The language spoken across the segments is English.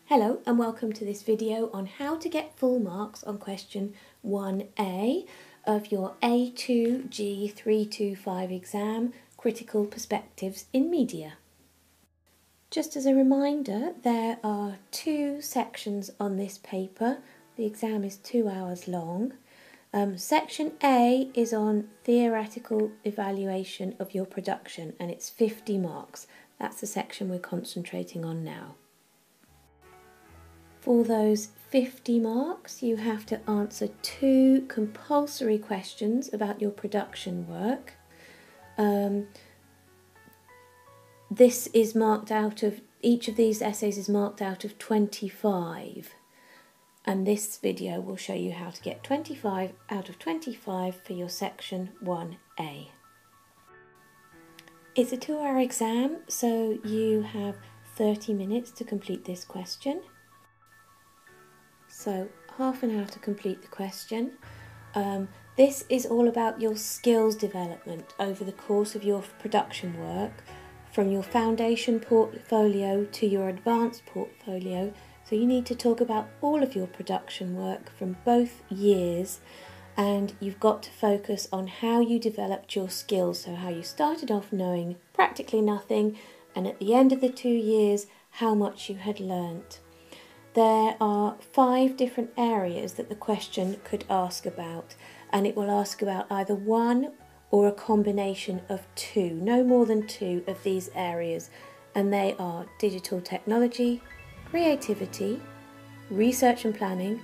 Hello and welcome to this video on how to get full marks on question 1A of your A2 G325 exam, Critical Perspectives in Media. Just as a reminder, there are two sections on this paper. The exam is 2 hours long. Section A is on theoretical evaluation of your production and it's 50 marks. That's the section we're concentrating on now. For those 50 marks, you have to answer 2 compulsory questions about your production work. This is marked out of, each of these essays is marked out of 25. And this video will show you how to get 25 out of 25 for your section 1A. It's a 2-hour exam, so you have 30 minutes to complete this question. So half an hour to complete the question. This is all about your skills development over the course of your production work, from your foundation portfolio to your advanced portfolio. So you need to talk about all of your production work from both years, and you've got to focus on how you developed your skills, so how you started off knowing practically nothing, and at the end of the 2 years, how much you had learnt. There are 5 different areas that the question could ask about, and it will ask about either one or a combination of 2, no more than 2 of these areas, and they are digital technology, creativity, research and planning,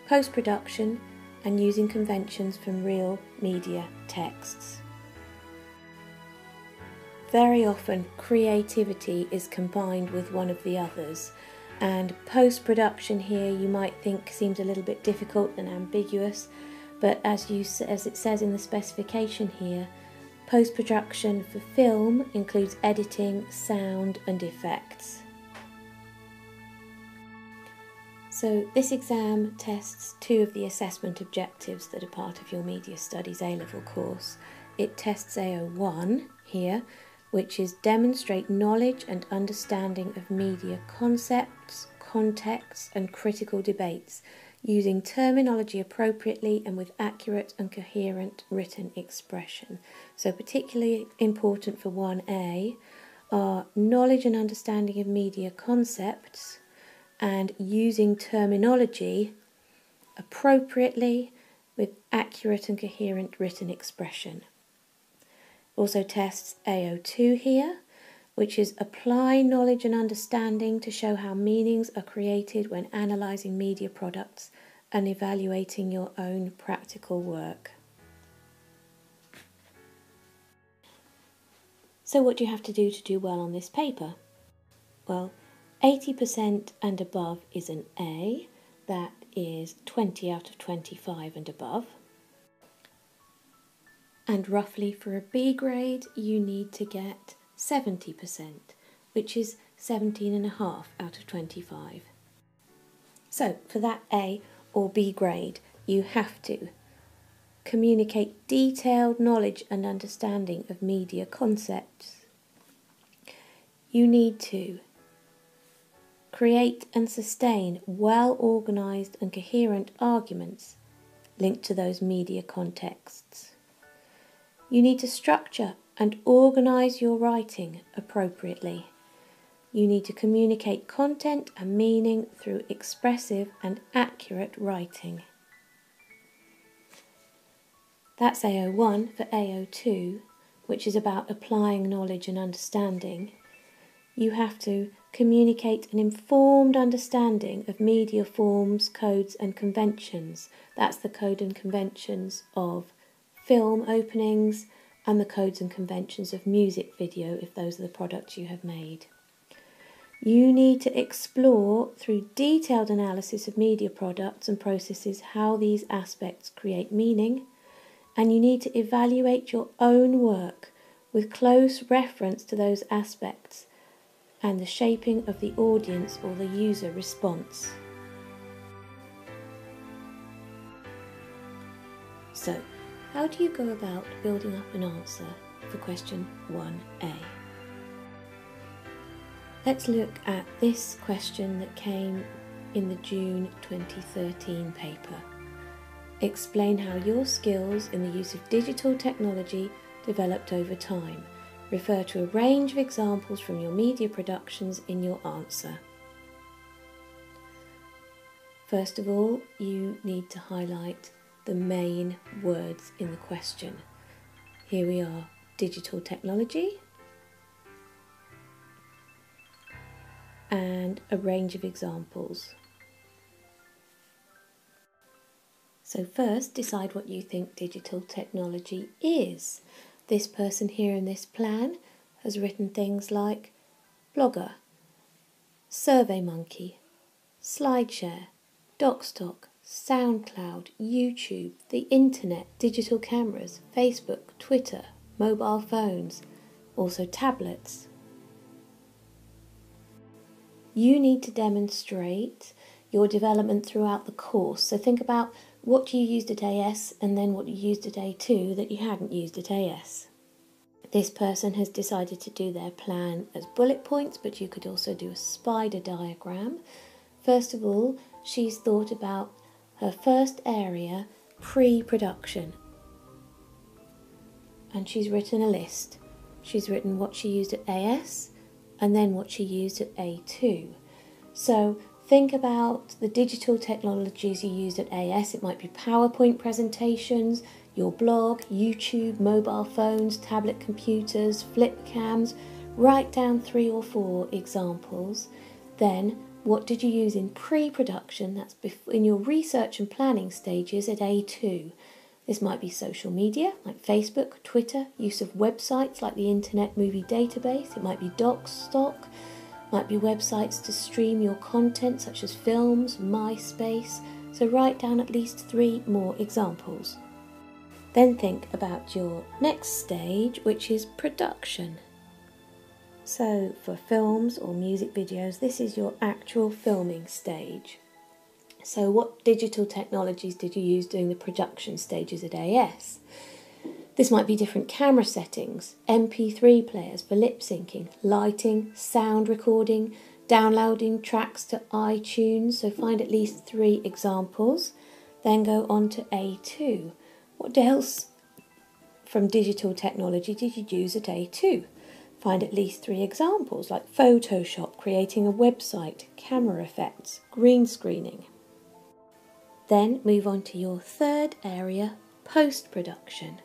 post-production, and using conventions from real media texts. Very often creativity is combined with one of the others. And post-production here you might think seems a little bit difficult and ambiguous, but as it says in the specification here, post-production for film includes editing, sound and effects. So this exam tests 2 of the assessment objectives that are part of your Media Studies A-level course. It tests AO1 here, which is demonstrate knowledge and understanding of media concepts, contexts and critical debates, using terminology appropriately and with accurate and coherent written expression. So particularly important for 1A are knowledge and understanding of media concepts and using terminology appropriately with accurate and coherent written expression. Also tests AO2 here, which is apply knowledge and understanding to show how meanings are created when analysing media products and evaluating your own practical work. So what do you have to do well on this paper? Well, 80% and above is an A, that is 20 out of 25 and above. And roughly for a B grade, you need to get 70%, which is 17.5 out of 25. So for that A or B grade, you have to communicate detailed knowledge and understanding of media concepts. You need to create and sustain well-organised and coherent arguments linked to those media contexts. You need to structure and organise your writing appropriately. You need to communicate content and meaning through expressive and accurate writing. That's AO1 for AO2, which is about applying knowledge and understanding. You have to communicate an informed understanding of media forms, codes and conventions. That's the code and conventions of film openings and the codes and conventions of music video if those are the products you have made. You need to explore through detailed analysis of media products and processes how these aspects create meaning, and you need to evaluate your own work with close reference to those aspects and the shaping of the audience or the user response. So, how do you go about building up an answer for question 1A? Let's look at this question that came in the June 2013 paper. Explain how your skills in the use of digital technology developed over time. Refer to a range of examples from your media productions in your answer. First of all, you need to highlight the main words in the question. Here we are, digital technology, and a range of examples. So first, decide what you think digital technology is. This person here in this plan has written things like Blogger, SurveyMonkey, SlideShare, DocStock, SoundCloud, YouTube, the Internet, digital cameras, Facebook, Twitter, mobile phones, also tablets. You need to demonstrate your development throughout the course. So think about what you used at AS and then what you used at A2 that you hadn't used at AS. This person has decided to do their plan as bullet points, but you could also do a spider diagram. First of all, she's thought about her first area, pre-production. And she's written a list. She's written what she used at AS and then what she used at A2. So think about the digital technologies you used at AS. It might be PowerPoint presentations, your blog, YouTube, mobile phones, tablet computers, flip cams. Write down 3 or 4 examples. Then, what did you use in pre-production? That's in your research and planning stages at A2. This might be social media, like Facebook, Twitter, use of websites like the Internet Movie Database. It might be DocStock, might be websites to stream your content, such as films, MySpace. So write down at least 3 more examples. Then think about your next stage, which is production. So for films or music videos, this is your actual filming stage. So what digital technologies did you use during the production stages at AS? This might be different camera settings, MP3 players for lip syncing, lighting, sound recording, downloading tracks to iTunes. So find at least 3 examples. Then go on to A2. What else from digital technology did you use at A2? Find at least 3 examples like Photoshop, creating a website, camera effects, green screening. Then move on to your third area, post-production.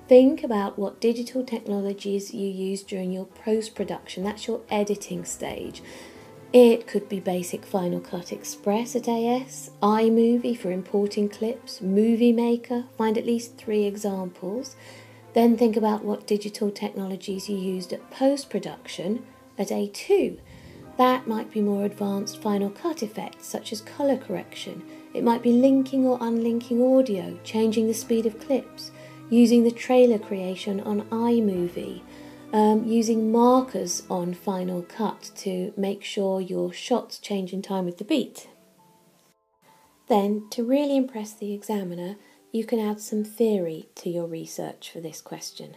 Think about what digital technologies you use during your post-production. That's your editing stage. It could be basic Final Cut Express at AS, iMovie for importing clips, Movie Maker. Find at least 3 examples. Then think about what digital technologies you used at post-production at A2. That might be more advanced Final Cut effects, such as colour correction. It might be linking or unlinking audio, changing the speed of clips, using the trailer creation on iMovie, using markers on Final Cut to make sure your shots change in time with the beat. Then, to really impress the examiner, you can add some theory to your research for this question.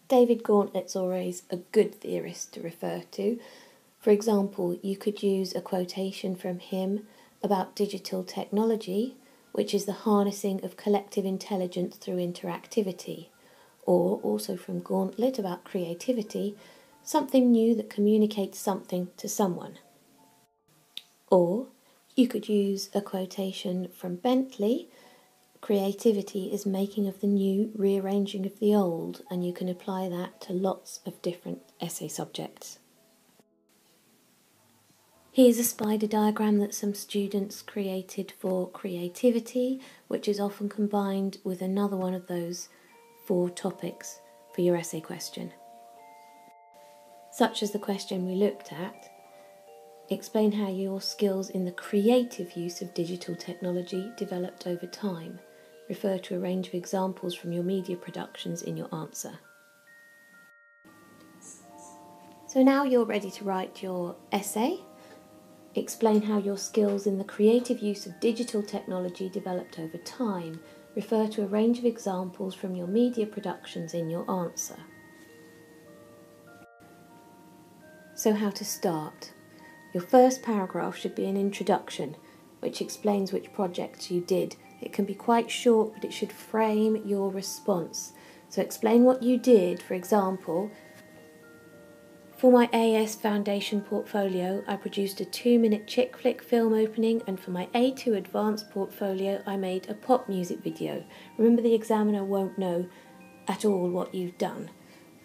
David Gauntlet's always a good theorist to refer to. For example, you could use a quotation from him about digital technology, which is the harnessing of collective intelligence through interactivity, or also from Gauntlet about creativity, something new that communicates something to someone. Or you could use a quotation from Bentley, creativity is making of the new, rearranging of the old, and you can apply that to lots of different essay subjects. Here's a spider diagram that some students created for creativity, which is often combined with another one of those 4 topics for your essay question. Such as the question we looked at, explain how your skills in the creative use of digital technology developed over time. Refer to a range of examples from your media productions in your answer. So now you're ready to write your essay. Explain how your skills in the creative use of digital technology developed over time. Refer to a range of examples from your media productions in your answer. So how to start? Your first paragraph should be an introduction, which explains which projects you did. It can be quite short, but it should frame your response. So explain what you did. For example, for my AS Foundation portfolio, I produced a 2-minute chick flick film opening, and for my A2 Advanced portfolio, I made a pop music video. Remember, the examiner won't know at all what you've done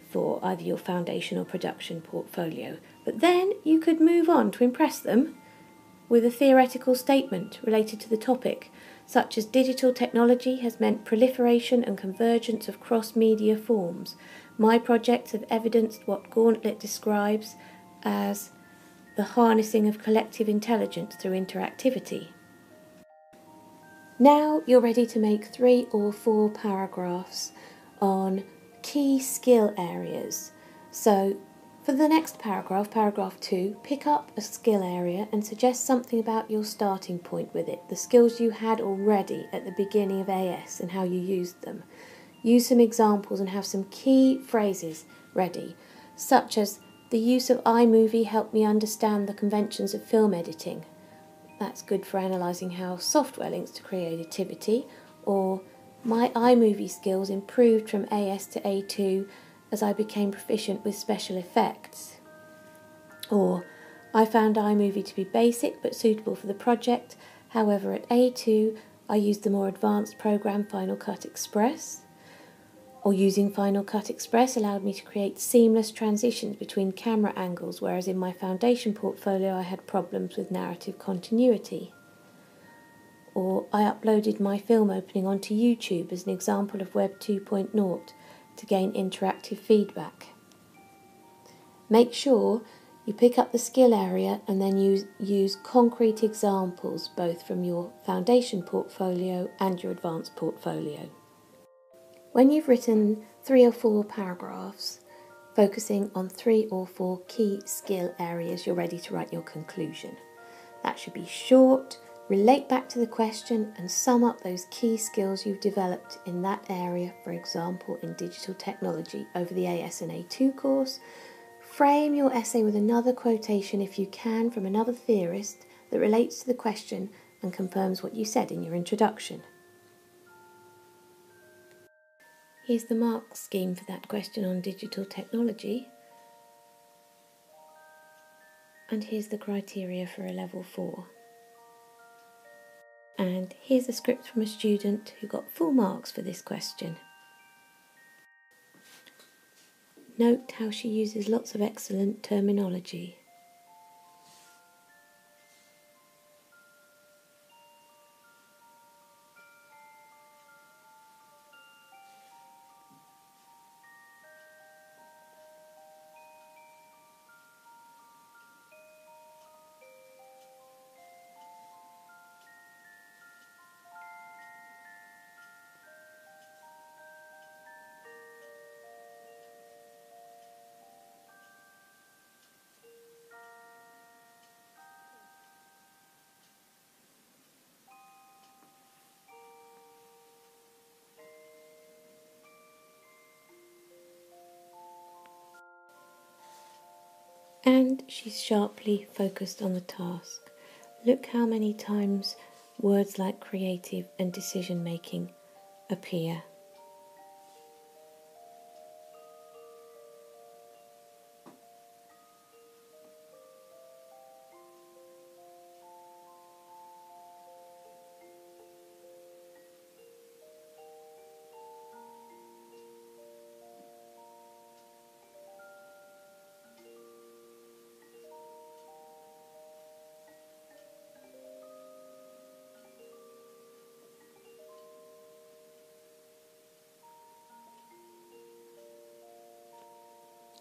for either your foundation or production portfolio. But then you could move on to impress them with a theoretical statement related to the topic, such as digital technology has meant proliferation and convergence of cross-media forms. My projects have evidenced what Gauntlet describes as the harnessing of collective intelligence through interactivity. Now you're ready to make 3 or 4 paragraphs on key skill areas. So for the next paragraph, paragraph 2, pick up a skill area and suggest something about your starting point with it, the skills you had already at the beginning of AS and how you used them. Use some examples and have some key phrases ready, such as the use of iMovie helped me understand the conventions of film editing. That's good for analysing how software links to creativity. Or my iMovie skills improved from AS to A2 as I became proficient with special effects. Or I found iMovie to be basic but suitable for the project. However, at A2 I used the more advanced program Final Cut Express. Or using Final Cut Express allowed me to create seamless transitions between camera angles, whereas in my foundation portfolio I had problems with narrative continuity. Or I uploaded my film opening onto YouTube as an example of Web 2.0 to gain interactive feedback. Make sure you pick up the skill area and then use concrete examples both from your foundation portfolio and your advanced portfolio. When you've written 3 or 4 paragraphs, focusing on 3 or 4 key skill areas, you're ready to write your conclusion. That should be short, relate back to the question and sum up those key skills you've developed in that area, for example in digital technology over the AS and A2 course. Frame your essay with another quotation if you can from another theorist that relates to the question and confirms what you said in your introduction. Here's the mark scheme for that question on digital technology. And here's the criteria for a level 4. And here's a script from a student who got full marks for this question. Note how she uses lots of excellent terminology. And she's sharply focused on the task. Look how many times words like creative and decision making appear.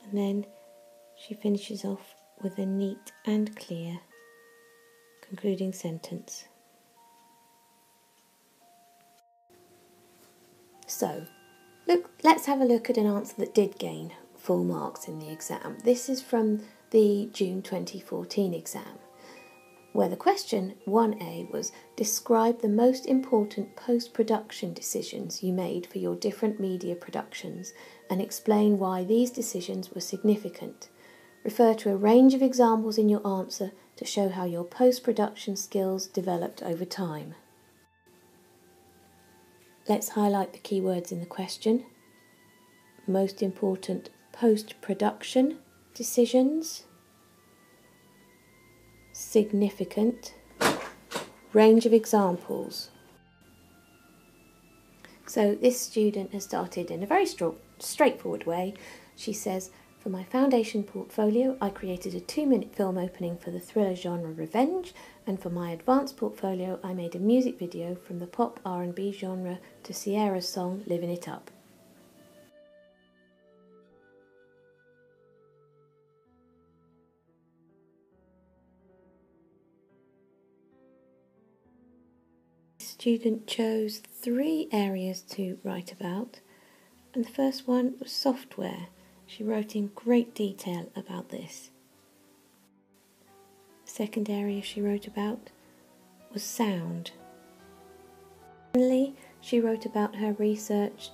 And then she finishes off with a neat and clear concluding sentence. So, let's have a look at an answer that did gain full marks in the exam. This is from the June 2014 exam, where the question 1A was, describe the most important post-production decisions you made for your different media productions and explain why these decisions were significant. Refer to a range of examples in your answer to show how your post-production skills developed over time. Let's highlight the keywords in the question. Most important post-production decisions, significant, range of examples. So this student has started in a very straightforward way. She says, for my foundation portfolio, I created a 2-minute film opening for the thriller genre Revenge, and for my advanced portfolio, I made a music video from the pop R&B genre to Ciara's song Living It Up. The student chose 3 areas to write about, and the first one was software. She wrote in great detail about this. The second area she wrote about was sound. Finally, she wrote about her research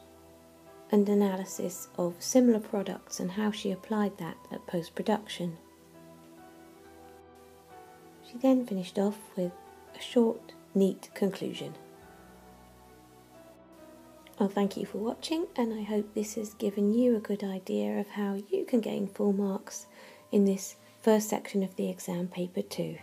and analysis of similar products and how she applied that at post-production. She then finished off with a short, neat conclusion. Well, thank you for watching, and I hope this has given you a good idea of how you can gain full marks in this first section of the exam paper 2.